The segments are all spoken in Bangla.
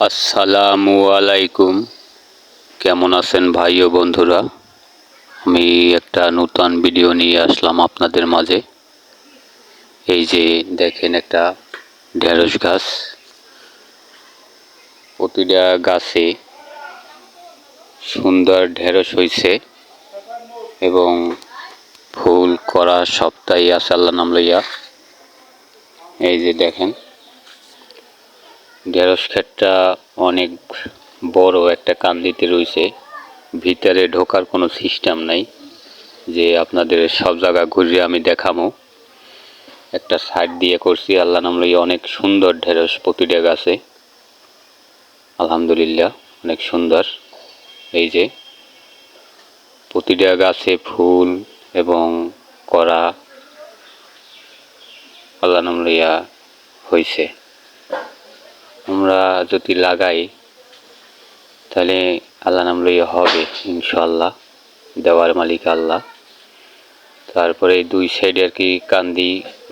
আসসালামু আলাইকুম। কেমন আছেন ভাই ও বন্ধুরা? আমি একটা নতুন ভিডিও নিয়ে আসলাম আপনাদের মাঝে। এই যে দেখেন, একটা ঢেঁড়স গাছ। প্রতিটা গাছে সুন্দর ঢেঁড়স হয়েছে এবং ফুল করা সপ্তাহে আছে আল্লাহ নাম লইয়া। এই যে দেখেন, ঢেঁড়স ক্ষেতটা অনেক বড় একটা কান্দিতে রয়েছে। ভিতরে ঢোকার কোনো সিস্টেম নাই যে আপনাদের সব জায়গা ঘুরে আমি দেখামো। একটা সাইড দিয়ে করছি আল্লাহ নাম লইয়া। অনেক সুন্দর ঢেঁড়স প্রতিটা গাছে, আলহামদুলিল্লাহ অনেক সুন্দর। এই যে প্রতিটা গাছে ফুল এবং করা আল্লাহ নাম লইয়া হয়েছে। আমরা যদি লাগাই তাহলে আল্লাহ নাম লইয়া হবে ইনশাল্লাহ, দেওয়ার মালিক আল্লাহ। তারপরে দুই সাইডে আর কি কান্দি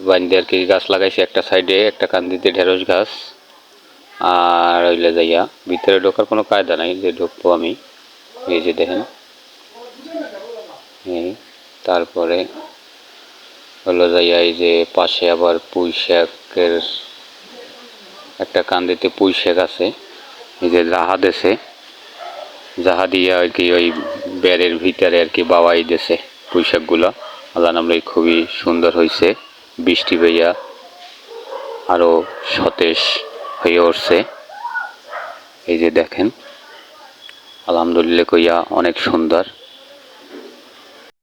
বান্ধে আর কি গাছ লাগাইছে, একটা সাইডে একটা কান্দিতে ঢেঁড়স গাছ। আর ওইলে যাইয়া ভিতরে ঢোকার কোনো কায়দা নাই যে ঢুকবো আমি। এই যে দেখেন, তারপরে হলো যাইয়া এই যে পাশে আবার পুঁই শাকের একটা কান্দিতে পুঁই শাক আছে। এই যে জাহা দেশে, জাহা দিয়া আর কি ওই বেড়ের ভিতরে আর কি বাওয়াই দেশে পুঁই শাকগুলো। আল্লাহ নামলাই খুবই সুন্দর হয়েছে। বৃষ্টি পেইয়া আরও সতেজ হয়ে উঠছে। এই যে দেখেন, আলহামদুলিল্লাহ কইয়া অনেক সুন্দর।